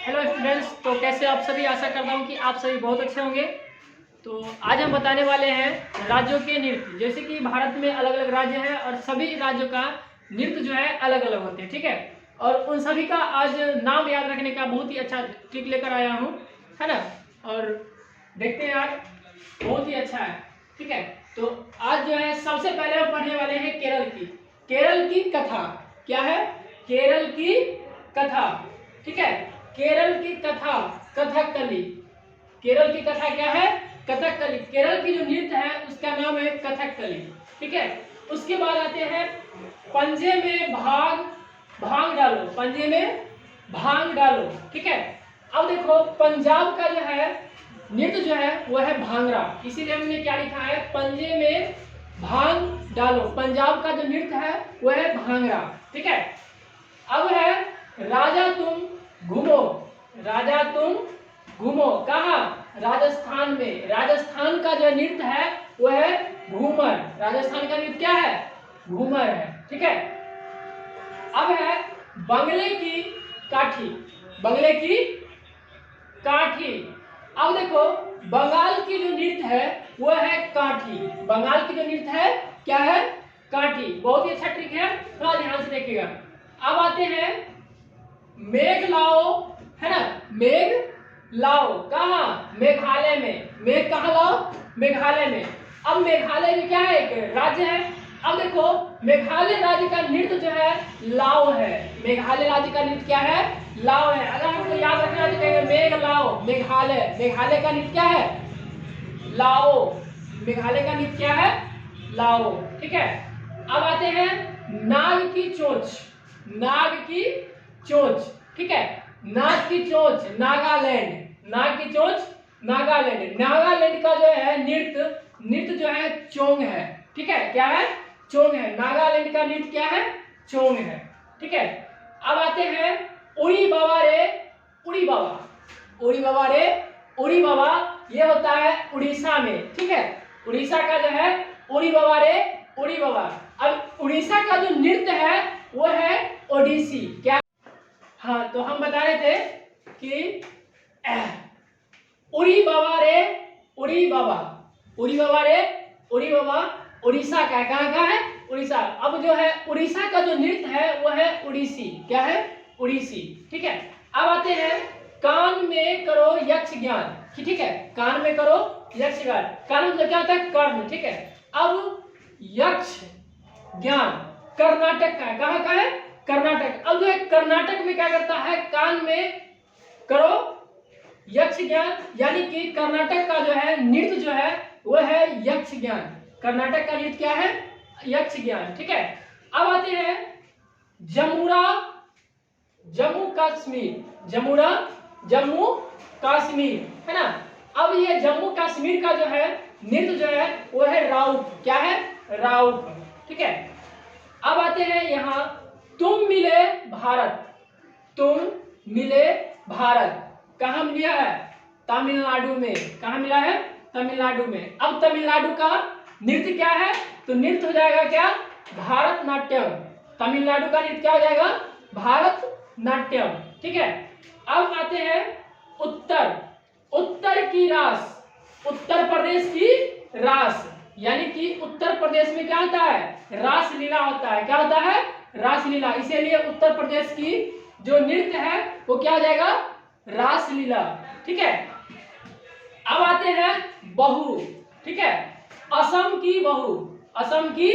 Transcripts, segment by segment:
Hello students, तो कैसे आप सभी। आशा करता हूँ कि आप सभी बहुत अच्छे होंगे। तो आज हम बताने वाले हैं राज्यों के नृत्य। जैसे कि भारत में अलग अलग राज्य हैं और सभी राज्यों का नृत्य जो है अलग अलग होते हैं, ठीक है। और उन सभी का आज नाम याद रखने का बहुत ही अच्छा ट्रिक लेकर आया हूँ, है ना। और देखते हैं यार, बहुत ही अच्छा है, ठीक है। तो आज जो है सबसे पहले हम पढ़ने वाले हैं केरल की कथा। क्या है? केरल की कथा, ठीक है। केरल की कथा कथकली। केरल की कथा क्या है? कथकली। केरल की जो नृत्य है उसका नाम है कथकली, ठीक है। उसके बाद आते हैं पंजे में भांग डालो। पंजे में भांग डालो, ठीक है। अब देखो, पंजाब का जो है नृत्य जो है वो है भांगड़ा, इसीलिए हमने क्या लिखा है, पंजे में भांग डालो। पंजाब का जो नृत्य है वो है भांगड़ा, ठीक है। अब है राजा तुम घूमो। राजा तुम घूमो कहाँ? राजस्थान में। राजस्थान का जो नृत्य है वो है घूमर। राजस्थान का नृत्य क्या है? घूमर है, ठीक है। अब है बंगले की काठी। बंगले की काठी। अब देखो, बंगाल की जो नृत्य है वो है काठी। बंगाल की जो नृत्य है क्या है? काठी। बहुत ही अच्छा ट्रिक है, थोड़ा ध्यान से देखिएगा। अब आते हैं मेघ लाओ, है ना। मेघ लाओ कहाँ? मेघालय में। मेघ कहाँ लाओ? मेघालय में। अब मेघालय में क्या है? एक राज्य है। अब देखो, मेघालय राज्य का नृत्य जो है लाओ है। मेघालय राज्य का नृत्य क्या है? लाओ है। अगर आपको याद रखना है तो कहेंगे मेघ लाओ मेघालय। मेघालय का नृत्य क्या है? लाओ। मेघालय का नृत्य क्या है? लाओ, ठीक है। अब आते हैं नाग की चोंच। नाग की चोंच, ठीक है। नाग की चोंच नागालैंड। नाग की चोंच नागालैंड। नागालैंड का जो है नृत्य जो है चोंग है, ठीक है। क्या है? चोंग है। नागालैंड का नृत्य क्या है? चोंग है, ठीक है। अब आते हैं उड़ी बाबा रे उड़ी बाबा। उड़ी बाबा रे उड़ी बाबा, ये होता है उड़ीसा में, ठीक है। उड़ीसा का जो है उड़ी बाबा रे उड़ी बाबा। अब उड़ीसा का जो नृत्य है वो है ओडिसी। क्या? हाँ, तो हम बता रहे थे कि उड़ी बाबा रे उड़ी बाबा। उड़ी बाबा रे उड़ी बाबा उड़ीसा का है। कहाँ का है? उड़ीसा। अब जो है उड़ीसा का जो नृत्य है वो है उड़ीसी। क्या है? उड़ीसी, ठीक है। अब आते हैं कान में करो यक्ष ज्ञान, ठीक है। कान में करो यक्ष ज्ञान। कान मतलब क्या होता है? कर्ण, ठीक है। अब यक्ष ज्ञान कर्नाटक का है। कहाँ का है? कर्नाटक। अब जो है कर्नाटक में क्या करता है? कान में करो यक्ष ज्ञान, यानी कि कर्नाटक का जो है नृत्य जो है वो है यक्ष ज्ञान। कर्नाटक का नृत्य क्या है? यक्ष ज्ञान, ठीक है। अब आते हैं जमुरा जम्मू कश्मीर। जमुरा जम्मू कश्मीर, है ना। अब ये जम्मू कश्मीर का जो है नृत्य जो है वो है राउत। क्या है? राउत, ठीक है। अब आते हैं यहाँ तुम मिले भारत। तुम मिले भारत कहाँ मिला है? तमिलनाडु में। कहाँ मिला है? तमिलनाडु में। अब तमिलनाडु का नृत्य क्या है? तो नृत्य हो जाएगा क्या? भारतनाट्यम। तमिलनाडु का नृत्य क्या हो जाएगा? भारतनाट्यम, ठीक है। अब आते हैं उत्तर की रास। उत्तर प्रदेश की रास, यानी कि उत्तर प्रदेश में क्या होता है? रासलीला होता है। क्या होता है? रासलीला। इसीलिए उत्तर प्रदेश की जो नृत्य है वो क्या हो जाएगा? रासलीला, ठीक है। अब आते हैं बहू, ठीक है। असम की बहू। असम की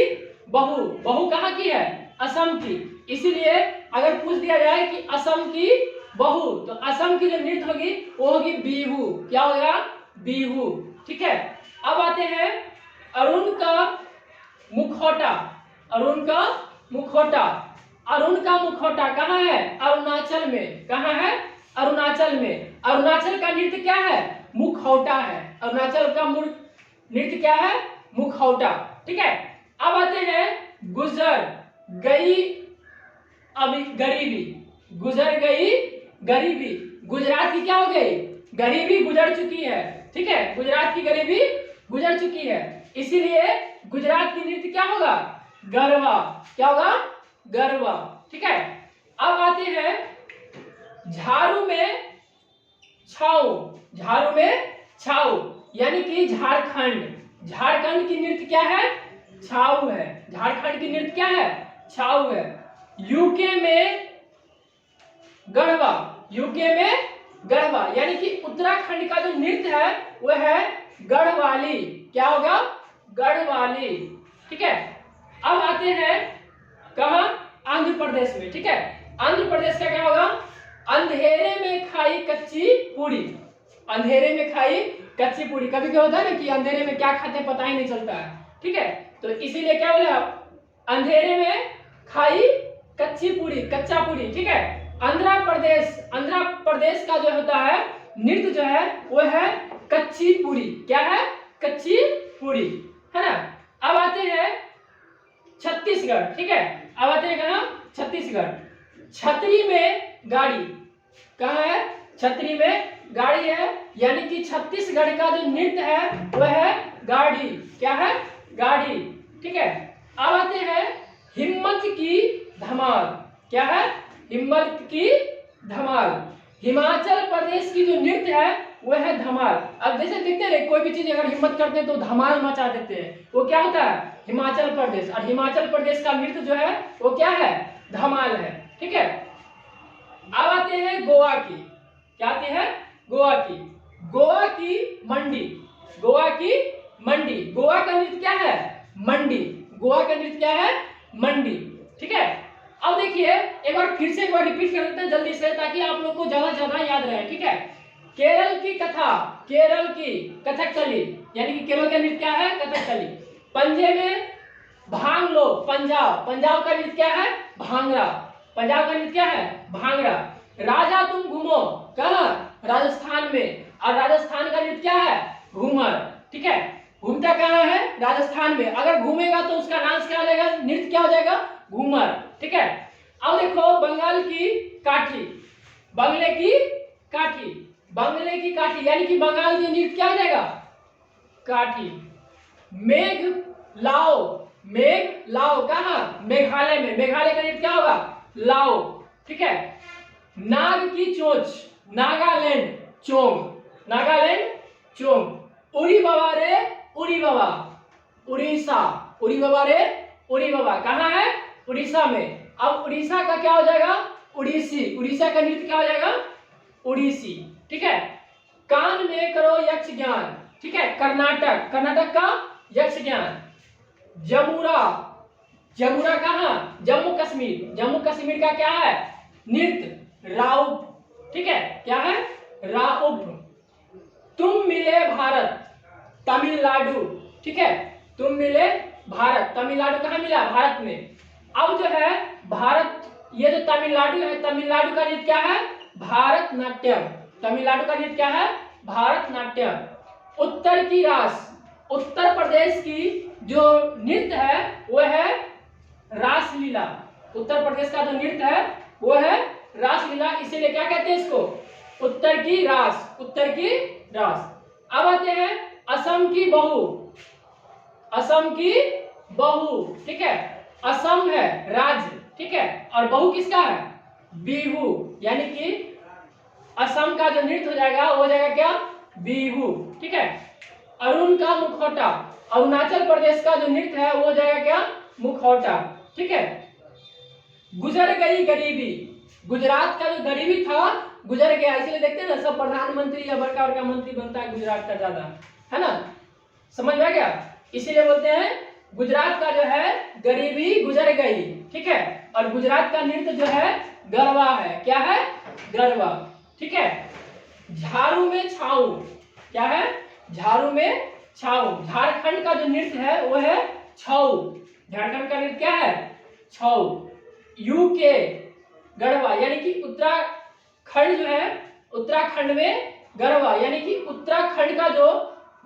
बहू। बहू कहाँ की है? असम की। इसीलिए अगर पूछ दिया जाए कि असम की बहू, तो असम की जो नृत्य होगी वो होगी बिहू। क्या होगा? बिहू, ठीक है। अब आते हैं अरुण का मुखौटा। अरुण का मुखौटा। अरुण का मुखौटा कहाँ है? अरुणाचल में। कहाँ है? अरुणाचल में। अरुणाचल का नृत्य क्या है? मुखौटा है। अरुणाचल का नृत्य क्या है? मुखौटा, ठीक है। अब आते हैं गुजर गई अभी गरीबी। गुजर गई गरीबी। गुजरात की क्या हो गई? गरीबी गुजर चुकी है, ठीक है। गुजरात की गरीबी गुजर चुकी है, इसीलिए गुजरात की नृत्य क्या होगा? गरबा। क्या होगा? गरबा, ठीक है। अब आते हैं झाड़ू में छाऊ, झाड़ू में छाऊ, यानी कि झारखंड। झारखंड की नृत्य क्या है? छाऊ है। झारखंड की नृत्य क्या है? छाऊ है। यूके में गढ़वा, यूके में गढ़वा, यानी कि उत्तराखंड का जो नृत्य है वह है गढ़वाली। क्या होगा? गढ़वाली। ठीक है। अब आते हैं कहां? आंध्र प्रदेश में। ठीक है। आंध्र प्रदेश का क्या होगा? अंधेरे में खाई कच्ची पूरी। अंधेरे में खाई कच्ची पूरी। कभी क्या होता है ना कि अंधेरे में क्या खाते हैं पता ही नहीं चलता है। ठीक है। तो इसीलिए क्या बोला? अंधेरे में खाई कच्ची पूरी, कच्चा पूरी। ठीक है। आंध्र प्रदेश का जो होता है नृत्य जो है वो है कच्ची पूरी। क्या है? कच्ची पूरी, है ना। अब आते हैं छत्तीसगढ़। ठीक है। अब आते हैं कहां? छत्तीसगढ़। छतरी में गाड़ी। कहां है? छतरी में गाड़ी है, यानी कि छत्तीसगढ़ का जो नृत्य है वह है गाड़ी। क्या है? गाड़ी। ठीक है। अब आते हैं हिम्मत की धमाल। क्या है? हिम्मत की धमाल। हिमाचल प्रदेश की जो नृत्य है वह है धमाल। अब जैसे देखते हैं कोई भी चीज अगर हिम्मत करते हैं तो धमाल मचा देते हैं, वो क्या होता है? हिमाचल प्रदेश। और हिमाचल प्रदेश का नृत्य जो है वो क्या है? धमाल है। ठीक है। अब आते हैं गोवा की। क्या आती है? गोवा की। गोवा की मंडी। गोवा की मंडी। गोवा का नृत्य क्या है? मंडी। गोवा का नृत्य क्या है? मंडी। ठीक है। अब देखिए एक बार फिर से एक बार रिपीट कर देते हैं जल्दी से, ताकि आप लोग को ज्यादा ज्यादा याद रहे। ठीक है। केरल की कथा, केरल की कथकली, यानी कि केरल का नृत्य क्या है? कथकली। पंजे में भांग लो, पंजाब। पंजाब का नृत्य क्या है? भांगड़ा। पंजाब का नृत्य क्या है? भांगड़ा। राजा तुम घूमो, कहां? राजस्थान में। और राजस्थान का नृत्य क्या है? घूमर। ठीक है। घूमता कहां है? राजस्थान में। अगर घूमेगा तो उसका डांस क्या हो जाएगा? नृत्य क्या हो जाएगा? घूमर। ठीक है। अब देखो बंगाल की काठी, बंगले की काठी। बंगले की काठी यानी कि बंगाल की नृत्य क्या हो जाएगा? काठी। मेघ लाओ, मेघ लाओ कहां? मेघालय में। मेघालय का नृत्य क्या होगा? लाओ। ठीक है। नाग की चोंच, नागालैंड चोंग, नागालैंड चोंग। उड़ी बाबा रे उड़ी बाबा, उड़ीसा। उड़ी बाबा रे उड़ी बाबा कहां है? उड़ीसा में। अब उड़ीसा का क्या हो जाएगा? उड़ीसी। उड़ीसा का नृत्य क्या हो जाएगा? उड़ीसी। ठीक है। कान में करो यक्ष ज्ञान। ठीक है। कर्नाटक, कर्नाटक का यक्ष ज्ञान। जमुरा, जमुरा कहां? जम्मू कश्मीर। जम्मू कश्मीर का क्या है? नृत्य राउप। ठीक है। क्या है? राउप। तुम मिले भारत, तमिलनाडु। ठीक है। तुम मिले भारत, तमिलनाडु कहां मिला? भारत में। अब जो है भारत, ये जो तमिलनाडु है, तमिलनाडु का नृत्य क्या है? भारतनाट्यम। तमिलनाडु का नृत्य क्या है? भारतनाट्यम। उत्तर की रास, उत्तर प्रदेश की जो नृत्य है वह है रासलीला। उत्तर प्रदेश का जो नृत्य है वो है रासलीला, इसीलिए क्या कहते हैं इसको? उत्तर की रास, उत्तर की रास। अब आते हैं असम की बहू, असम की बहू। ठीक है। असम है राज्य। ठीक है। और बहू किसका है? बिहू। यानी कि असम का जो नृत्य हो जाएगा वो हो जाएगा क्या? बिहू। ठीक है। अरुण का मुखौटा, अरुणाचल प्रदेश का जो नृत्य है वो हो जाएगा क्या? मुखौटा। ठीक है। गुजर गई गरीबी, गुजरात का जो गरीबी था गुजर गया, इसलिए देखते हैं ना सब प्रधानमंत्री या बड़का बड़का मंत्री बनता है गुजरात का ज्यादा, है ना। समझ में आ गया? इसीलिए बोलते हैं गुजरात का जो है गरीबी गुजर गई। ठीक है। और गुजरात का नृत्य जो है गरबा है। क्या है? गरबा। ठीक है। झाड़ू में छाऊ, क्या है? झाड़ू में छाऊ। झारखंड का जो नृत्य है वो है छऊ। झारखंड का नृत्य क्या है? छऊ। यूके गढ़वा, यानी कि उत्तराखंड जो है, उत्तराखंड में गढ़वा, यानी कि उत्तराखंड का जो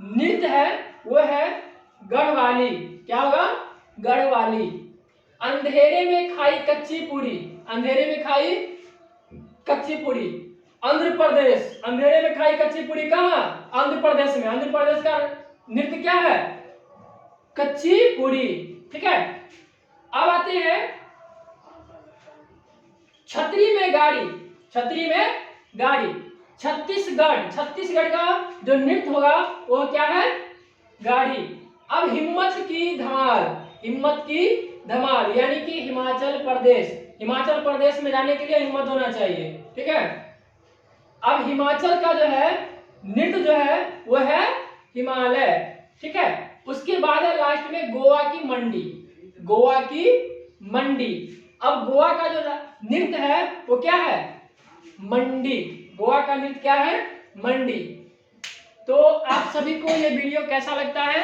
नृत्य है वो है गढ़वाली। क्या होगा? गढ़वाली। अंधेरे में खाई कच्ची पूरी, अंधेरे में खाई कच्ची पूरी। आंध्र प्रदेश, अंधेरे में खाई कच्ची पूरी कहां? आंध्र प्रदेश में। आंध्र प्रदेश का नृत्य क्या है? कच्ची पूरी। ठीक है। अब आते हैं छतरी में गाड़ी, छतरी में गाड़ी। छत्तीसगढ़ का जो नृत्य होगा वो क्या है? गाड़ी। अब हिम्मत की धमाल यानी कि हिमाचल प्रदेश में जाने के लिए हिम्मत होना चाहिए, ठीक है। अब हिमाचल का जो है नृत्य जो है वो है हिमालय, ठीक है। उसके बाद है लास्ट में गोवा की मंडी। अब गोवा का जो नृत्य है वो क्या है? मंडी। गोवा का नृत्य क्या है? मंडी। तो आप सभी को ये वीडियो कैसा लगता है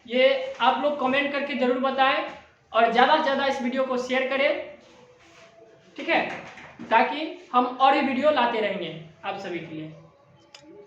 ये आप लोग कमेंट करके जरूर बताएं और ज़्यादा से ज़्यादा इस वीडियो को शेयर करें, ठीक है, ताकि हम और भी वीडियो लाते रहेंगे आप सभी के लिए।